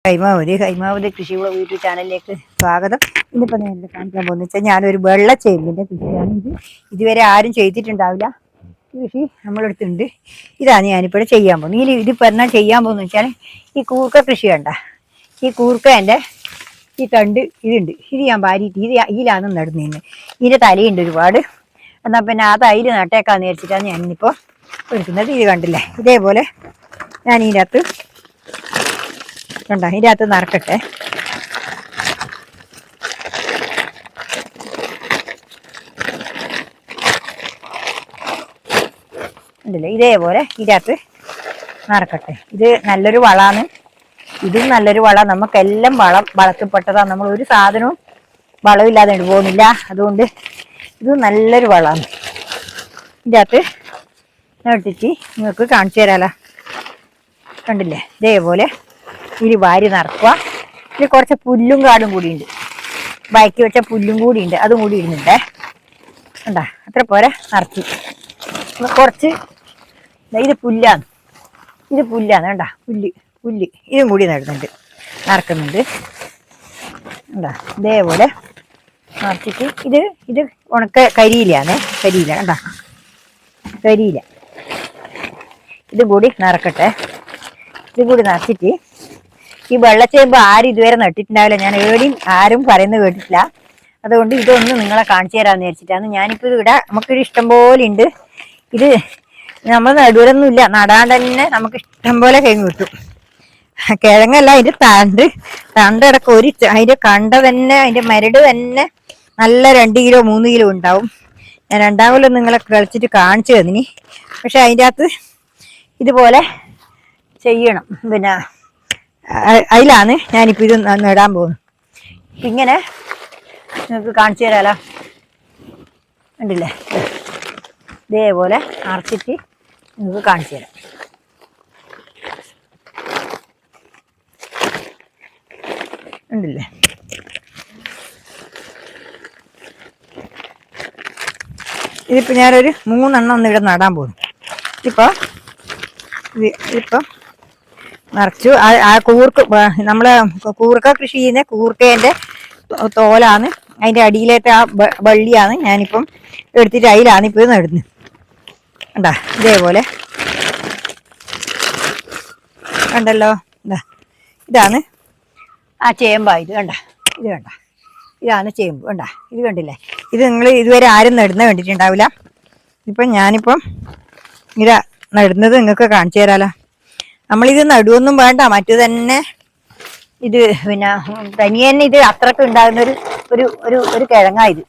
ഹൈമാവതി കൃഷിയുടെ യൂട്യൂബ് ചാനലിലേക്ക് സ്വാഗതം. ഇന്നിപ്പോൾ ഞാൻ കാണിക്കാൻ പോകുന്നത് വെച്ചാൽ ഞാനൊരു വെള്ളച്ചേമ്പിൻ്റെ കൃഷിയാണ്. ഇതുവരെ ആരും ചെയ്തിട്ടുണ്ടാവില്ല. കൃഷി നമ്മളെടുത്തുണ്ട്. ഇതാണ് ഞാനിപ്പോൾ ചെയ്യാൻ പോകുന്നത്. ഇതിപ്പോൾ എന്നാ ചെയ്യാൻ പോകുന്നത് വെച്ചാൽ ഈ കൂർക്ക കൃഷി കണ്ട, ഈ കൂർക്കേൻ്റെ ഈ തണ്ട് ഇതുണ്ട്. ഇത് ഞാൻ വാരിയിട്ട് ഇതിലാണ് നടുന്നതിന്. ഇതിൻ്റെ തലയുണ്ട് ഒരുപാട്. എന്നാൽ പിന്നെ ആ തൈര് നട്ടേക്കാന്ന് വിചാരിച്ചിട്ടാണ് ഞാനിപ്പോൾ എടുക്കുന്നത്. ഇത് കണ്ടില്ലേ, ഇതേപോലെ ഞാൻ ഇതിനകത്ത് കണ്ടോ, ഇതിൻ്റെ അകത്ത് നിറക്കട്ടെ. ഉണ്ടല്ലേ, ഇതേപോലെ ഇതിൻ്റെ അകത്ത് നിറക്കട്ടെ. ഇത് നല്ലൊരു വളമാണ്. ഇതും നല്ലൊരു വളം. നമുക്കെല്ലാം വളത്തിൽപ്പെട്ടതാണ്. നമ്മൾ ഒരു സാധനവും വളമില്ലാതെ പോകുന്നില്ല. അതുകൊണ്ട് ഇത് നല്ലൊരു വളമാണ്. ഇതിൻ്റെ അകത്ത് നട്ടിട്ട് നിങ്ങൾക്ക് കാണിച്ചു തരാമല്ലോ. കണ്ടില്ലേ, ഇതേപോലെ ഇതിൽ വാരി നിറക്കുക. ഇതിൽ കുറച്ച് പുല്ലും കാടും കൂടിയുണ്ട്, ബാക്കി വെച്ച പുല്ലും കൂടിയുണ്ട്, അതും കൂടി ഇടുന്നുണ്ടേ. കണ്ടാ, അത്ര പോരെ നിറച്ച്. കുറച്ച് ഇത് പുല്ലാണ്, കണ്ടാ, പുല്ല് ഇതും കൂടി നിറക്കുന്നുണ്ട്. കണ്ടാ, ഇതേപോലെ നിറച്ചിട്ട് ഇത് ഉണക്ക കരിയിലാണ്. കണ്ടാ, കരിയില ഇതും കൂടി നിറക്കട്ടെ. ഇതും കൂടി നിറച്ചിട്ട് ഈ വെള്ളച്ചേമ്പ് ആരും ഇതുവരെ നട്ടിട്ടുണ്ടാവില്ല. ഞാൻ ആരും പറയുന്നത് കേട്ടിട്ടില്ല. അതുകൊണ്ട് ഇതൊന്ന് നിങ്ങളെ കാണിച്ചു തരാമെന്ന് വിചാരിച്ചിട്ടാണ് ഞാനിപ്പോൾ ഇത് ഇവിടെ. നമുക്കൊരു ഇഷ്ടം പോലെ ഉണ്ട്. ഇത് നമ്മൾ നടുവലൊന്നുമില്ല, നടാണ്ട് തന്നെ നമുക്ക് ഇഷ്ടം പോലെ കിഴങ്ങ് കിട്ടും. കിഴങ്ങല്ല, അതിൻ്റെ തണ്ടടക്കം അതിൻ്റെ കണ്ട തന്നെ, അതിൻ്റെ മരട് തന്നെ നല്ല 2 കിലോ 3 കിലോ ഉണ്ടാവും. ഞാൻ 2ാം കൊല്ലം നിങ്ങളെ കളിച്ചിട്ട് കാണിച്ചു തന്നിനി. പക്ഷെ അതിൻ്റെ അകത്ത് ഇതുപോലെ ചെയ്യണം. പിന്നെ അതിലാണ് ഞാനിപ്പോൾ ഇത് നടാൻ പോകുന്നത്. ഇങ്ങനെ നിങ്ങൾക്ക് കാണിച്ചു തരാമല്ലോ. ഉണ്ടല്ലേ, ഇതേപോലെ അരച്ചിട്ട് നിങ്ങൾക്ക് കാണിച്ചു തരാം. ഉണ്ടല്ലേ, ഇതിപ്പോൾ ഞാനൊരു 3 എണ്ണം ഒന്ന് ഇവിടെ നടാൻ പോകുന്നു. ഇപ്പോൾ നിറച്ചു. ആ നമ്മളെ കൂർക്ക കൃഷി ചെയ്യുന്ന കൂർക്കേൻ്റെ തോലാണ്, അതിൻ്റെ അടിയിലേത്തെ ആ വള്ളിയാണ് ഞാനിപ്പം എടുത്തിട്ട് അതിലാണ് ഇപ്പോൾ ഇത് നടുന്നത്. കണ്ടാ, ഇതേപോലെ കണ്ടല്ലോ. ഇതാണ് ആ ചേമ്പായത്. ഇത് കണ്ട, ഇതാണ് ചേമ്പ്. ഇത് കണ്ടില്ലേ. ഇത് നിങ്ങൾ ഇതുവരെ ആരും നടുന്നത് കണ്ടിട്ടുണ്ടാവില്ല. ഞാനിപ്പം ഇത് നടുന്നത് നിങ്ങൾക്ക് കാണിച്ചു തരാമല്ലോ. നമ്മളിത് നടുവൊന്നും വേണ്ട, മറ്റു തന്നെ ഇത് പിന്നെ തനിയെ തന്നെ ഇത് അത്രക്ക് ഉണ്ടാകുന്ന ഒരു കിഴങ്ങായത്.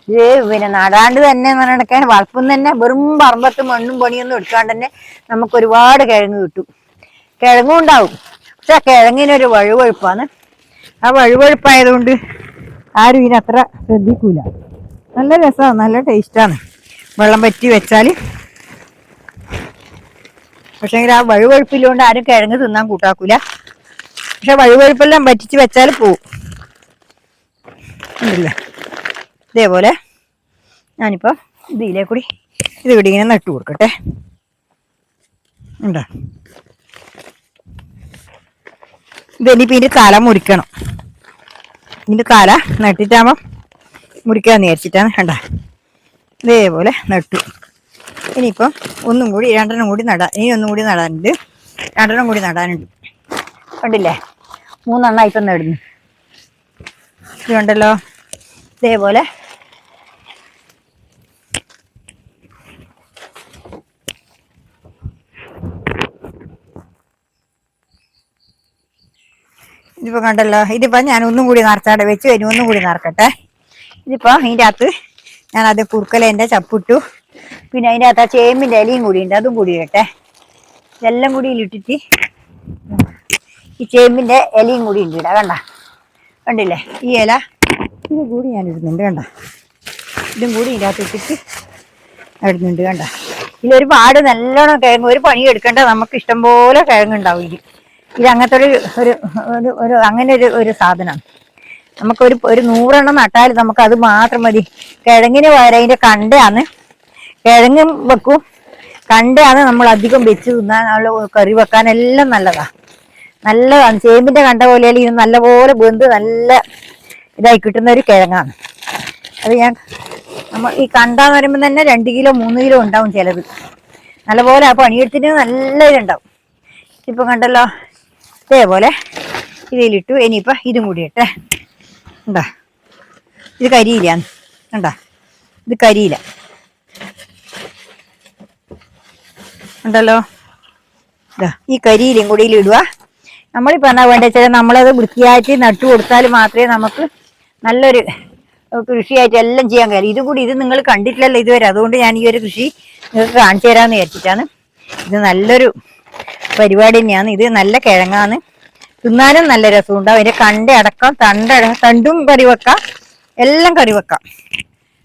ഇത് പിന്നെ നടാണ്ട് തന്നെ നടക്കാൻ വളപ്പം തന്നെ വെറും പറമ്പത്തും മണ്ണും പണിയൊന്നും എടുക്കാണ്ട് തന്നെ നമുക്ക് ഒരുപാട് കിഴങ്ങ് കിട്ടും. കിഴങ്ങും ഉണ്ടാവും, പക്ഷെ ആ കിഴങ്ങിനൊരു വഴുവഴുപ്പാണ്. ആ വഴുവഴുപ്പായതുകൊണ്ട് ആരും ഇതിനത്ര ശ്രദ്ധിക്കൂല. നല്ല രസമാണ്, നല്ല ടേസ്റ്റാണ് വെള്ളം പറ്റി വെച്ചാൽ. പക്ഷേ ആ വഴുവഴുപ്പില്ലോണ്ട് ആരും കിഴങ്ങ് തിന്നാൻ കൂട്ടാക്കൂല. പക്ഷെ വഴുവഴുപ്പെല്ലാം പറ്റിച്ച് വെച്ചാൽ പോവും. ഉണ്ടല്ലേ, ഇതേപോലെ ഞാനിപ്പോൾ ഇതിലേ കൂടി ഇവിടെ ഇങ്ങനെ നട്ടു കൊടുക്കട്ടെ. ഉണ്ടോ, ഇതെനിയിപ്പോൾ ഇതിൻ്റെ തല മുറിക്കണം. ഇതിൻ്റെ തല നട്ടിട്ടാകുമ്പം മുറിക്കാമെന്ന് വിചാരിച്ചിട്ടാണ്. ഇതേപോലെ നട്ടു. ഇനിയിപ്പം ഒന്നും കൂടി 2 കൂടി നടാം. ഇനി ഒന്നും കൂടി നടാനുണ്ട്, 2 കൂടി നടാനുണ്ട്. കണ്ടില്ലേ, 3 ഇപ്പം നടുന്നു. ഇത് കണ്ടല്ലോ, ഇതേപോലെ ഇതിപ്പോൾ കണ്ടല്ലോ. ഇതിപ്പോൾ ഞാൻ ഒന്നും കൂടി നിറച്ചാടെ വെച്ച് കഴിഞ്ഞ് ഒന്നും കൂടി നിറക്കട്ടെ. ഇതിപ്പോൾ ഇതിൻ്റെ അകത്ത് ഞാനത് കുറുക്കലേൻ്റെ ചപ്പിട്ടു. പിന്നെ അതിൻ്റെ അകത്ത് ആ ചേമ്പിൻ്റെ ഇലയും കൂടി ഉണ്ട്, അതും കൂടി ഇടട്ടെ. ഇതെല്ലാം കൂടി ഇട്ടിട്ട് ഈ ചേമ്പിൻ്റെ ഇലയും കൂടി ഉണ്ട് ഇടാം. കണ്ടില്ലേ, ഈ ഇല ഇതും കൂടി ഞാൻ ഇടുന്നുണ്ട്. ഇതും കൂടി ഇതിൻ്റെ അകത്ത് ഇട്ടിട്ട് ഇടുന്നുണ്ട്. ഇതിലൊരുപാട് നല്ലോണം കിഴങ്ങ്, ഒരു പണി എടുക്കേണ്ട, നമുക്ക് ഇഷ്ടംപോലെ കിഴങ്ങുണ്ടാവും. ഇത് അങ്ങനത്തെ അങ്ങനെ ഒരു സാധനമാണ്. നമുക്കൊരു 100 എണ്ണം നട്ടാൽ നമുക്കത് മാത്രം മതി. കിഴങ്ങിന് പകരം അതിൻ്റെ കണ്ടയാണ്, കിഴങ്ങും വെക്കും, കണ്ടയാണ് നമ്മൾ അധികം വെച്ച് തിന്നാൻ, കറി വെക്കാനെല്ലാം നല്ലതാണ്. നല്ലതാണ്. ചേമ്പിന്റെ കണ്ട പോലെ ഇത് നല്ലപോലെ വെന്ത് നല്ല ഇതായി കിട്ടുന്ന ഒരു കിഴങ്ങാണ്. അത് നമ്മൾ ഈ കണ്ടാന്ന് പറയുമ്പോൾ തന്നെ 2 കിലോ 3 കിലോ ഉണ്ടാവും ചിലത്. നല്ലപോലെ ആ പണിയെടുത്തിന് നല്ല ഇതുണ്ടാവും. ഇപ്പം കണ്ടല്ലോ, ഇതേപോലെ ഇതിലിട്ടു. ഇനിയിപ്പോൾ ഇതും കൂടി ഇട്ടേ. ഉണ്ടാ, ഇത് കരിയിലാണ്. കണ്ടാ, ഇത് കരിയില ഉണ്ടല്ലോ. ഇതാ ഈ കരിയിലും കൂടി ഇടുക. നമ്മളിപ്പോൾ എന്നാ വേണ്ടത് വെച്ചാൽ നമ്മളത് വൃത്തിയായിട്ട് നട്ടു കൊടുത്താൽ മാത്രമേ നമുക്ക് നല്ലൊരു കൃഷിയായിട്ട് എല്ലാം ചെയ്യാൻ കഴിയും. ഇത് നിങ്ങൾ കണ്ടിട്ടില്ലല്ലോ ഇതുവരെ. അതുകൊണ്ട് ഞാൻ ഈ ഒരു കൃഷി നിങ്ങൾക്ക് കാണിച്ചു തരാമെന്ന് വിചാരിച്ചിട്ടാണ്. ഇത് നല്ലൊരു പരിപാടി തന്നെയാണ്. ഇത് നല്ല കിഴങ്ങാണ്, തിന്നാനും നല്ല രസമുണ്ടാവും. അതിൻ്റെ കണ്ട അടക്കം തണ്ടും കറി വെക്കാം, എല്ലാം കറി വെക്കാം.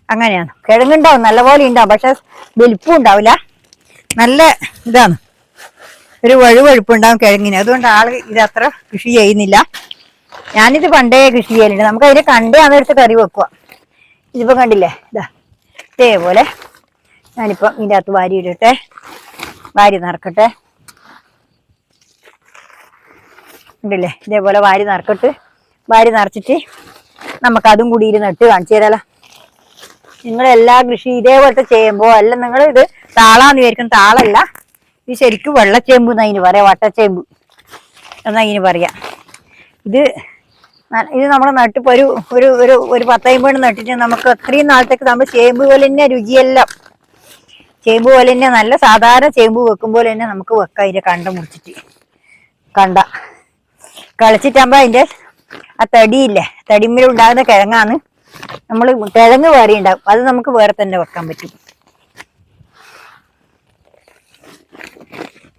അങ്ങനെയാണ്. കിഴങ്ങുണ്ടാവും, നല്ലപോലെ ഉണ്ടാവും. പക്ഷെ വലിപ്പം ഉണ്ടാവില്ല. നല്ല ഇതാണ്, ഒരു വഴുവഴുപ്പുണ്ടാവും കിഴങ്ങിന്. അതുകൊണ്ട് ആള് ഇതത്ര കൃഷി ചെയ്യുന്നില്ല. ഞാനിത് പണ്ടേ കൃഷി ചെയ്യലുണ്ട്. നമുക്ക് അതിന് കണ്ടേ അതെടുത്ത് കറി വെക്കുക. ഇതിപ്പോൾ കണ്ടില്ലേ, ഇതാ ഇതേപോലെ ഞാനിപ്പം ഇതിൻ്റെ അകത്ത് വാരി ഇടട്ടെ, വാരി നിറക്കട്ടെ. ഉണ്ടല്ലേ, ഇതേപോലെ വാരി നിറച്ചിട്ട് നമുക്കതും കൂടി നട്ട് കാണിച്ചു തരാലോ. നിങ്ങളെല്ലാ കൃഷി ഇതേപോലത്തെ ചെയ്യുമ്പോൾ എല്ലാം നിങ്ങൾ ഇത് താളാന്ന് വിചാരിക്കും. താളല്ല, ഇത് ശരിക്കും വെള്ളച്ചേമ്പ് എന്നാ ഇതിന് പറയാം, വട്ടച്ചേമ്പ് എന്നാ ഇതിന് പറയാം. ഇത് നമ്മൾ നട്ടിപ്പോൾ ഒരു 10-50 നട്ടിട്ട് നമുക്ക് അത്രയും നാളത്തേക്ക് നമ്മൾ ചേമ്പ് പോലെ തന്നെ രുചിയെല്ലാം ചേമ്പ് പോലെ തന്നെ നല്ല സാധാരണ ചേമ്പ് വെക്കുമ്പോൾ തന്നെ നമുക്ക് വെക്കാം. അതിൻ്റെ കണ്ട മുറിച്ചിട്ട് കളിച്ചിട്ടാകുമ്പോൾ അതിൻ്റെ ആ തടിയില്ലേ, തടിമ്മലുണ്ടാകുന്ന കിഴങ്ങാണ്. നമ്മൾ കിഴങ്ങ് വേറെ ഉണ്ടാവും, അത് നമുക്ക് വേറെ തന്നെ വെക്കാൻ പറ്റും.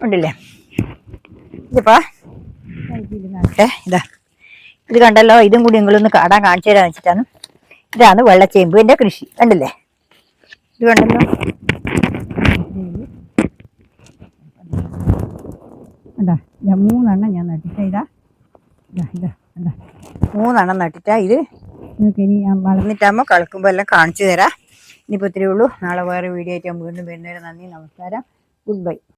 ഉണ്ടല്ലേ, ഇതിപ്പോ ഇതാ ഇത് കണ്ടല്ലോ. ഇതും കൂടി നിങ്ങളൊന്ന് കാണിച്ചു തരാന്ന് വെച്ചിട്ടാണ്. ഇതാണ് വെള്ളച്ചേമ്പിന്റെ കൃഷി. കണ്ടില്ലേ, ഇത് കണ്ടല്ലോ. അതാ 3 ഞാൻ നട്ടിട്ടാ. ഇതാ 3 നട്ടിട്ടാ. ഇത് നിങ്ങൾക്ക് ഇനി ഞാൻ വളർന്നിട്ടാകുമ്പോൾ കളിക്കുമ്പോൾ എല്ലാം കാണിച്ചു തരാം. ഇനിയിപ്പോൾ ഇത്രയേ ഉള്ളൂ. നാളെ വേറെ വീഡിയോ ആയിട്ട് വീണ്ടും വരുന്നവരെ നന്ദി, നമസ്കാരം, ഗുഡ് ബൈ.